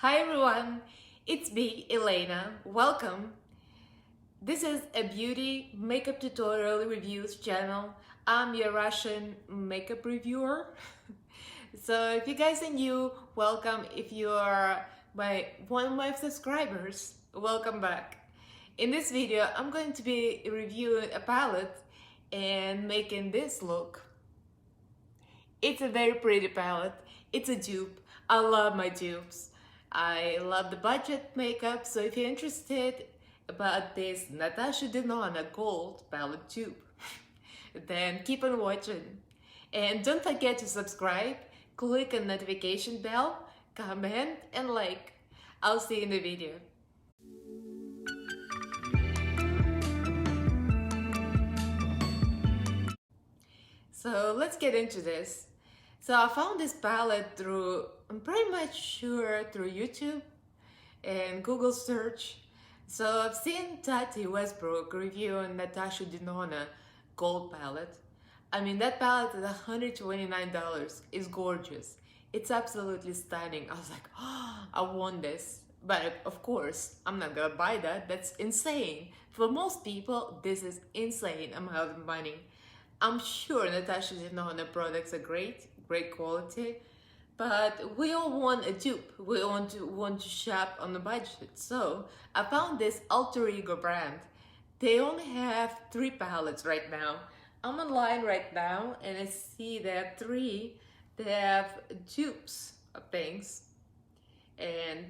Hi everyone, it's me, Elena. Welcome. This is a beauty makeup tutorial reviews channel. I'm your Russian makeup reviewer. So if you guys are new, welcome. If you are one of my subscribers, welcome back. In this video, I'm going to be reviewing a palette and making this look. It's a very pretty palette. It's a dupe. I love my dupes. I love the budget makeup, so if you're interested about this Natasha Denona gold palette dupe, then keep on watching. And don't forget to subscribe, click on notification bell, comment and like. I'll see you in the video. So let's get into this. So I found this palette through, I'm pretty much sure through YouTube and Google search. So I've seen Tati Westbrook reviewing Natasha Denona gold palette. I mean, that palette is $129. It's gorgeous. It's absolutely stunning. I was like, oh, I want this. But of course, I'm not gonna buy that. That's insane. For most people, this is insane amount of money. I'm sure Natasha Denona products are great quality, but we all want a dupe. We want to shop on a budget. So I found this Alter Ego brand. They only have 3 palettes right now. I'm online right now and I see there are 3. They have dupes of things, and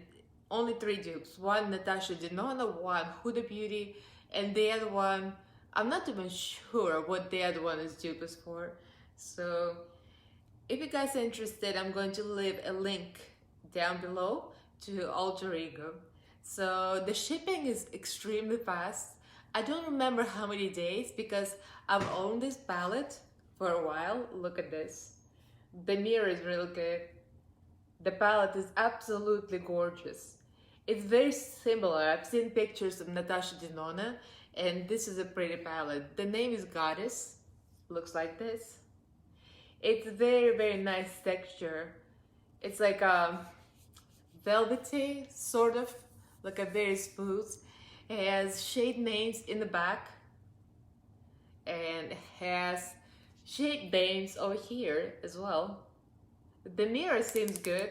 only 3 dupes. One Natasha Denona, one Huda Beauty, and the other one, I'm not even sure what the other one is dupe is for. So if you guys are interested, I'm going to leave a link down below to Alter Ego. So the shipping is extremely fast. I don't remember how many days because I've owned this palette for a while. Look at this. The mirror is really good. The palette is absolutely gorgeous. It's very similar. I've seen pictures of Natasha Denona, and this is a pretty palette. The name is Goddess. Looks like this. It's very nice texture. It's like a velvety, sort of, like a very smooth. It has shade names in the back and has shade names over here as well. The mirror seems good.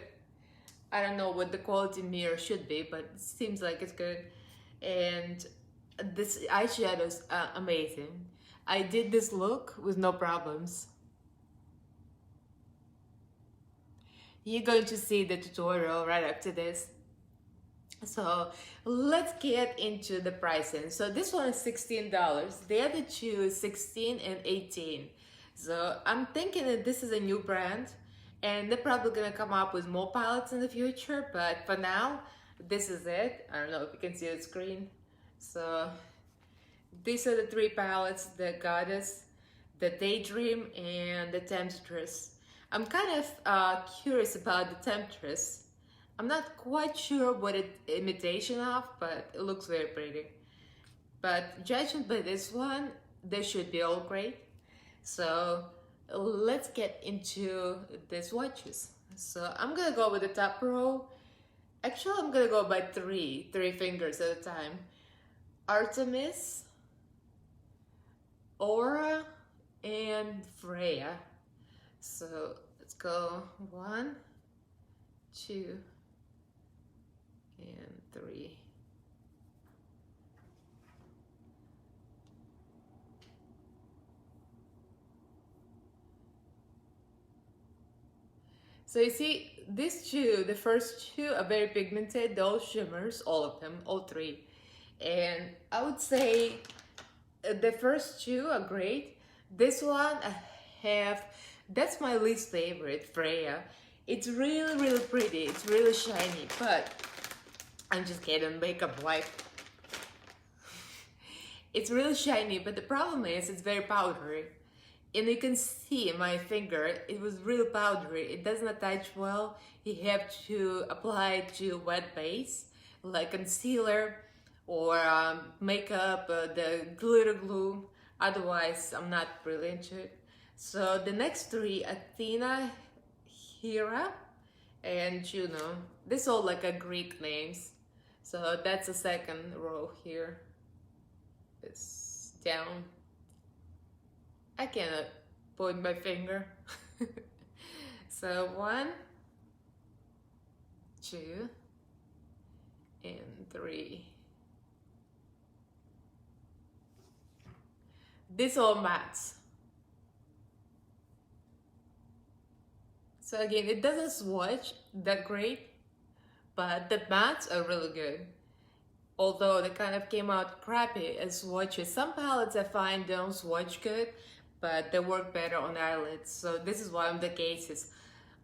I don't know what the quality mirror should be, but it seems like it's good. And this eyeshadows are amazing. I did this look with no problems. You're going to see the tutorial right after this. So let's get into the pricing. So this one is $16. The other 2 is $16 and $18. So I'm thinking that this is a new brand and they're probably gonna come up with more palettes in the future, but for now, this is it. I don't know if you can see the screen. So these are the 3 palettes: the Goddess, the Daydream, and the Temptress. I'm kind of curious about the Temptress. I'm not quite sure what it's imitation of, but it looks very pretty. But judging by this one, they should be all great. So let's get into the swatches. So I'm gonna go with the top row. Actually, I'm gonna go by 3 fingers at a time. Artemis, Aura, and Freya. So let's go 1, 2, and 3. So you see, these 2, the first 2 are very pigmented, they're all shimmers, all of them, all 3. And I would say the first 2 are great. This one I have, that's my least favorite, Freya. It's really pretty, it's really shiny, but I'm just kidding, makeup wipe. It's really shiny, but the problem is it's very powdery. And you can see my finger, it was really powdery. It doesn't attach well. You have to apply it to wet base, like concealer or makeup, the glitter glue. Otherwise, I'm not really into it. So the next 3, Athena, Hera, and Juno. This all like a Greek names. So that's the second row here. It's down. I cannot point my finger. So 1, 2, and 3. This all mattes. So again, it doesn't swatch that great, but the mattes are really good. Although they kind of came out crappy as swatches. Some palettes I find don't swatch good, but they work better on eyelids. So this is one of the cases.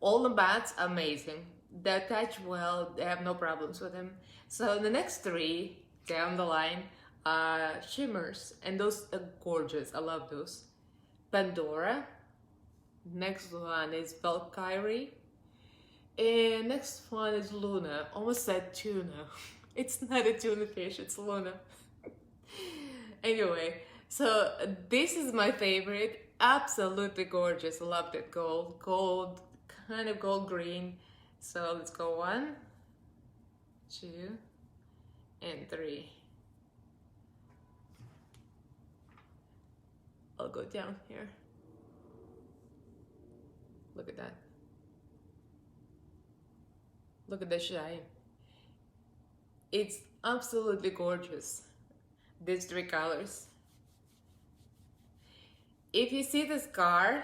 All the mattes are amazing. They attach well, they have no problems with them. So the next 3 down the line are shimmers, and those are gorgeous. I love those. Pandora. Next one is Valkyrie. And next one is Luna. Almost said tuna. It's not a tuna fish, it's Luna. Anyway, so this is my favorite. Absolutely gorgeous. Love that gold. Gold, kind of gold green. So let's go 1, 2, and 3. I'll go down here. Look at that. Look at the shine. It's absolutely gorgeous. These 3 colors. If you see this car,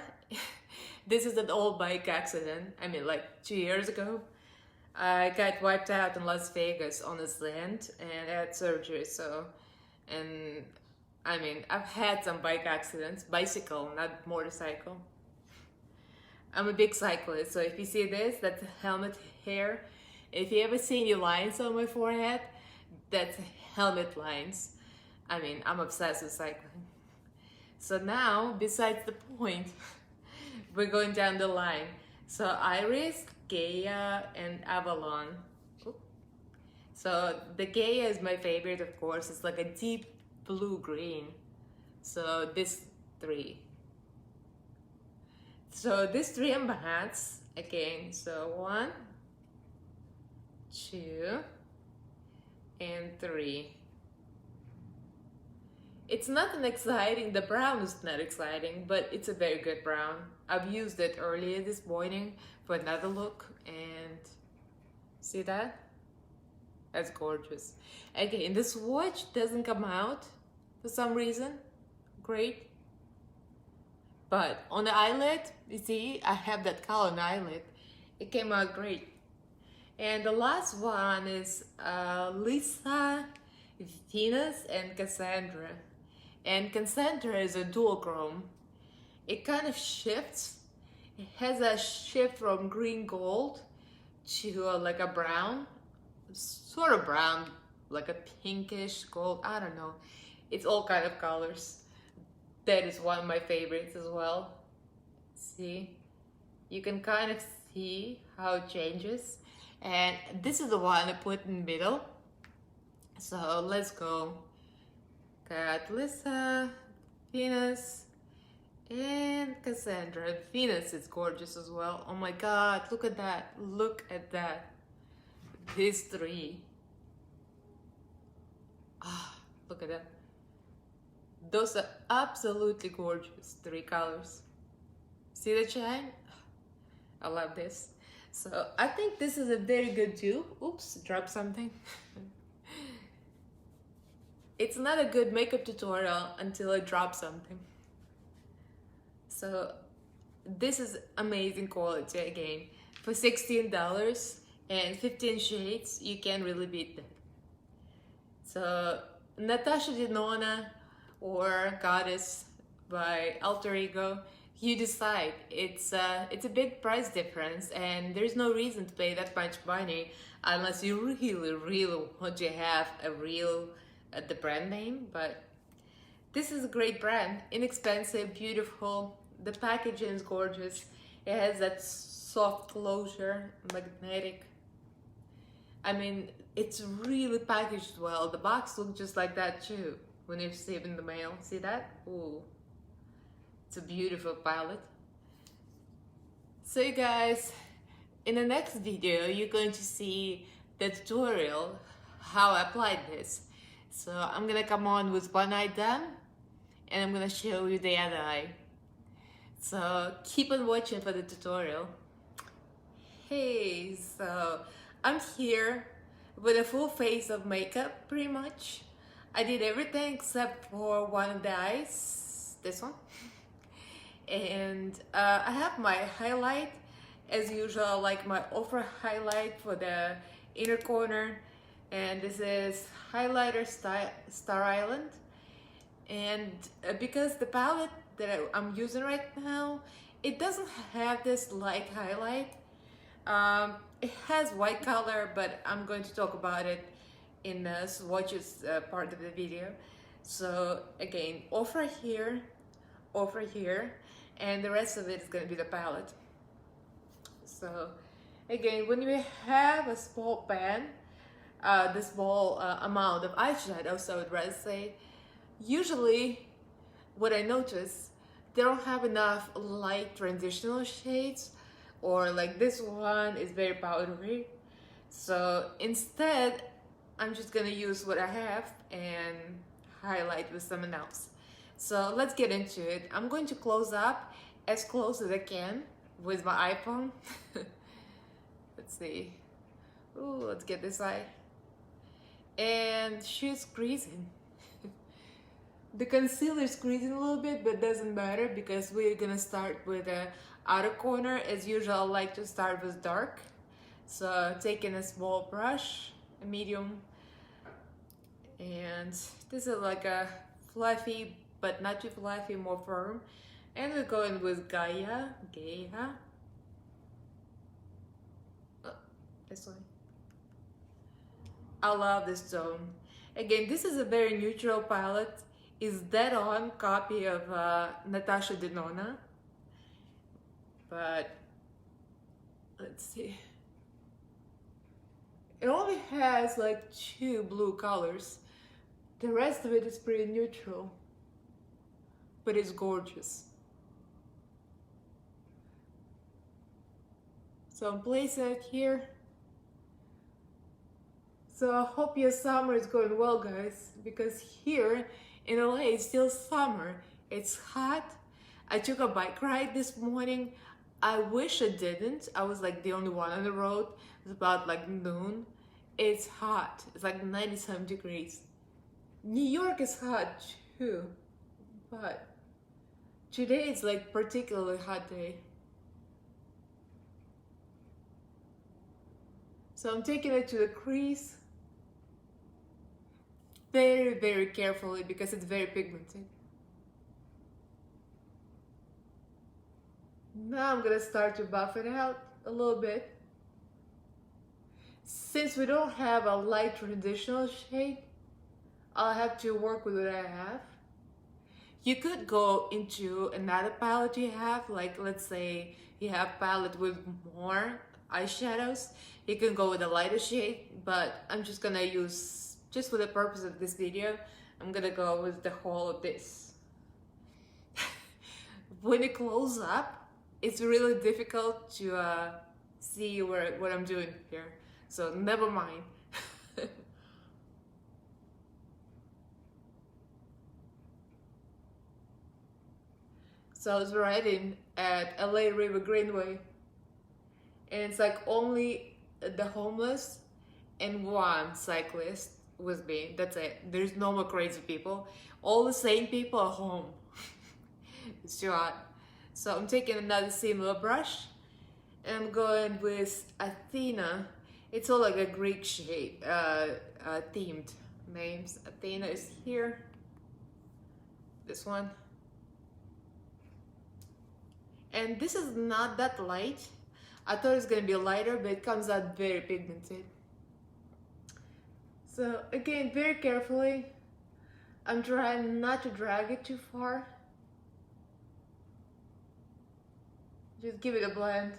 this is an old bike accident. I mean, like 2 years ago. I got wiped out in Las Vegas on a sand and I had surgery, so, and I mean, I've had some bike accidents, bicycle, not motorcycle. I'm a big cyclist, so if you see this, that's helmet hair. If you ever see any lines on my forehead, that's helmet lines. I mean, I'm obsessed with cycling. So now, besides the point, we're going down the line. So Iris, Gaia, and Avalon. So the Gaia is my favorite, of course. It's like a deep blue-green. So this 3. So these 3 are mattes again. So 1, 2, and 3. It's nothing exciting. The brown is not exciting, but it's a very good brown. I've used it earlier this morning for another look, and see that? That's gorgeous. Again, the swatch doesn't come out for some reason. Great. But on the eyelid, you see, I have that color on the eyelid. It came out great. And the last one is Lisa, Venus, and Cassandra. And Cassandra is a dual chrome. It kind of shifts. It has a shift from green gold to like a brown, sort of brown, like a pinkish gold. I don't know. It's all kind of colors. That is one of my favorites as well. See, you can kind of see how it changes. And this is the one I put in the middle. So let's go. Got Lisa, Venus, and Cassandra. Venus is gorgeous as well. Oh my god, look at that. Look at that. These 3. Ah, look at that. Those are absolutely gorgeous 3 colors. See the shine? I love this. So I think this is a very good dupe. Oops, dropped something. It's not a good makeup tutorial until I drop something. So this is amazing quality again. For $16 and 15 shades, you can't really beat that. So Natasha Denona or Goddess by Alter Ego, you decide. It's a big price difference, and there's no reason to pay that much money unless you really want to have a real the brand name. But this is a great brand, inexpensive, beautiful. The packaging is gorgeous. It has that soft closure, magnetic. I mean, it's really packaged well. The box looks just like that too when you receive it in the mail. See that? Ooh, it's a beautiful palette. So you guys, In the next video, you're going to see the tutorial how I applied this. So I'm gonna come on with one eye done, and I'm gonna show you the other eye. So keep on watching for the tutorial. Hey, so I'm here with a full face of makeup, pretty much. I did everything except for one of the eyes, this one. And I have my highlight, as usual, like my Ofra highlight for the inner corner. And this is highlighter Star Island. And because the palette that I'm using right now, it doesn't have this light highlight. It has white color, but I'm going to talk about it in the swatches part of the video. So again, Ofra here, and the rest of it is going to be the palette. So again, when you have a small pan, the small amount of eyeshadow, so I would rather say, usually what I notice, they don't have enough light transitional shades, or like this one is very powdery. So instead, I'm just gonna use what I have and highlight with someone else. So let's get into it. I'm going to close up as close as I can with my iPhone. Let's see. Ooh, let's get this eye. And she's creasing. The concealer is creasing a little bit, but doesn't matter because we're gonna start with the outer corner. As usual, I like to start with dark. So taking a small brush, a medium, and this is like a fluffy, but not too fluffy, more firm. And we're going with Gaia. Oh, this one. I love this tone. Again, this is a very neutral palette. It's dead on copy of Natasha Denona. But let's see. It only has like 2 blue colors. The rest of it is pretty neutral, but it's gorgeous. So I'm placing it here. So I hope your summer is going well, guys, because here in LA it's still summer. It's hot. I took a bike ride this morning. I wish I didn't. I was like the only one on the road. It's about like noon. It's hot. It's like 97 degrees. New York is hot too, but today it's like particularly hot day. So I'm taking it to the crease very, very carefully because it's very pigmented. Now I'm gonna start to buff it out a little bit. Since we don't have a light traditional shade, I'll have to work with what I have. You could go into another palette you have, like let's say you have a palette with more eyeshadows. You can go with a lighter shade, but I'm just gonna use, just for the purpose of this video, I'm gonna go with the whole of this. When you close up, it's really difficult to see what I'm doing here, so never mind. So I was riding at LA River Greenway, and it's like only the homeless and one cyclist with me. That's it. There's no more crazy people. All the sane people are home. It's too hot. So I'm taking another similar brush, and I'm going with Athena. It's all like a Greek shape, themed names. Athena is here. This one. And this is not that light. I thought it was gonna be lighter, but it comes out very pigmented. So again, very carefully, I'm trying not to drag it too far. Just give it a blend.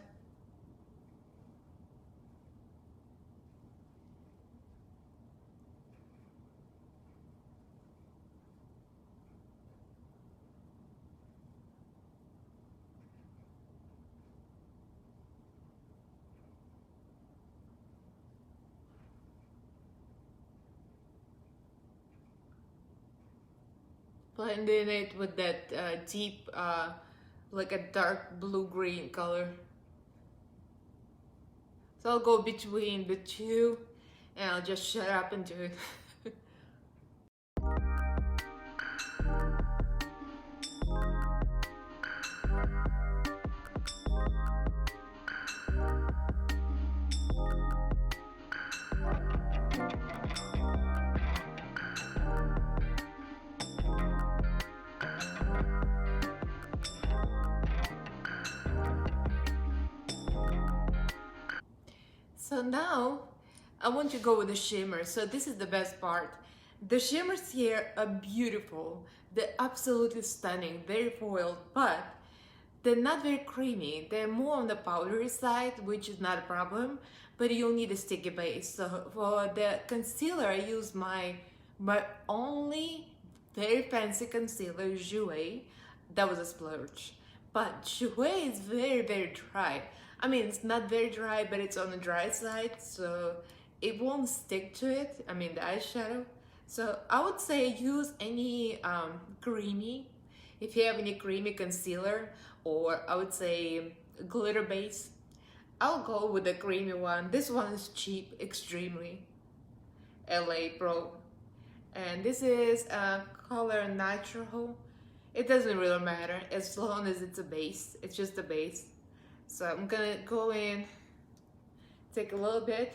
blending it with that deep, like a dark blue-green color. So I'll go between the two and I'll just shut up and do it. So now I want to go with the shimmer. So this is the best part. The shimmers here are beautiful. They're absolutely stunning, very foiled, but they're not very creamy. They're more on the powdery side, which is not a problem, but you'll need a sticky base. So for the concealer, I use my only very fancy concealer, Jouer. That was a splurge. But Jouer is very, very dry. I mean, it's not very dry, but it's on the dry side, so it won't stick to it. I mean, the eyeshadow. So I would say use any creamy, if you have any creamy concealer, or I would say glitter base. I'll go with the creamy one. This one is cheap, extremely. LA Pro. And this is color natural. It doesn't really matter as long as it's a base. It's just a base. So I'm gonna go in, take a little bit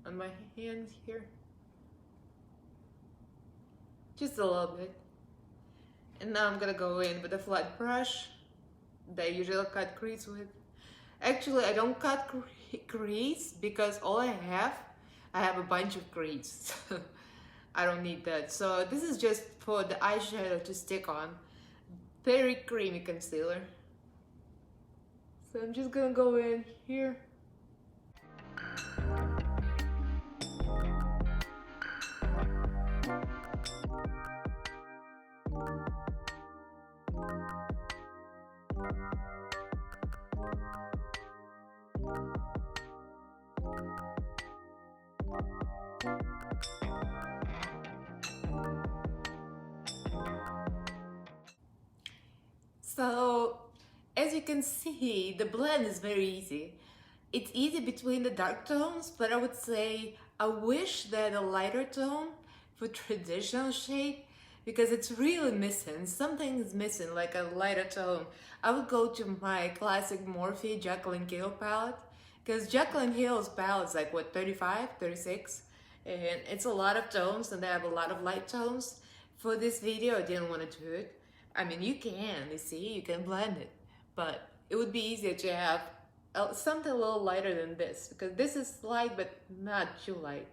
on my hands here. Just a little bit. And now I'm gonna go in with a flat brush that I usually cut crease with. Actually, I don't cut crease because all I have a bunch of crease. I don't need that. So this is just for the eyeshadow to stick on. Very creamy concealer. So I'm just gonna go in here. So as you can see, the blend is very easy. It's easy between the dark tones, but I would say I wish that a lighter tone for traditional shade, because it's really missing. Something is missing, like a lighter tone. I would go to my classic Morphe Jaclyn Hill palette, because Jaclyn Hill's palette is like, what, 35, 36? And it's a lot of tones, and they have a lot of light tones. For this video, I didn't want to do it. I mean, you see, you can blend it. But it would be easier to have something a little lighter than this, because this is light but not too light.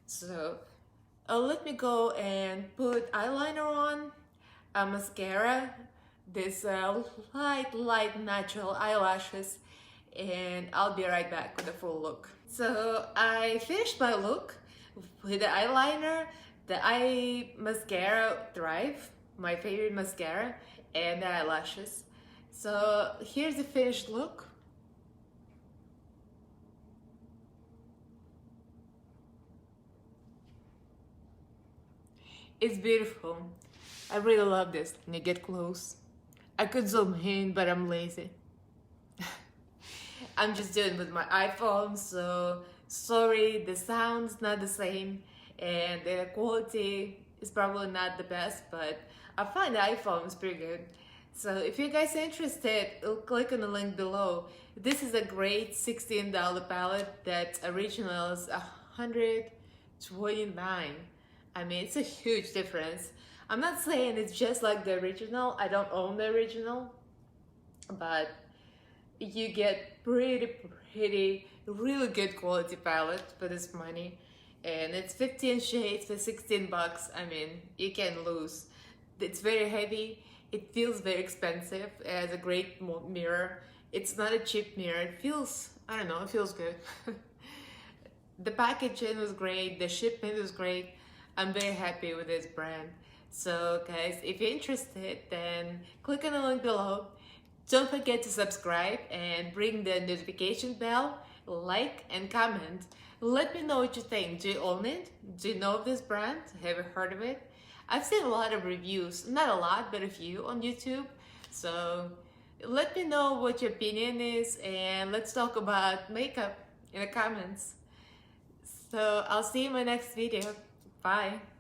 So let me go and put eyeliner on, mascara, this light natural eyelashes, and I'll be right back with the full look. So I finished my look with the eyeliner, the eye mascara Thrive, my favorite mascara, and the eyelashes. So here's the finished look. It's beautiful. I really love this. Let me get close. I could zoom in, but I'm lazy. I'm just doing it with my iPhone, so sorry, the sound's not the same and the quality is probably not the best, but I find the iPhone is pretty good. So if you guys are interested, click on the link below. This is a great $16 palette that original is $129. I mean, it's a huge difference. I'm not saying it's just like the original. I don't own the original, but you get pretty, really good quality palette for this money. And it's 15 shades for 16 bucks. I mean, you can't lose. It's very heavy. It feels very expensive. It has a great mirror. It's not a cheap mirror. It feels, I don't know, it feels good. The packaging was great. The shipment was great. I'm very happy with this brand. So guys, if you're interested, then click on the link below. Don't forget to subscribe and ring the notification bell. like, and comment. Let me know what you think. Do you own it? Do you know of this brand? Have you heard of it? I've seen a lot of reviews, not a lot, but a few on YouTube. So let me know what your opinion is, and let's talk about makeup in the comments. So I'll see you in my next video. Bye.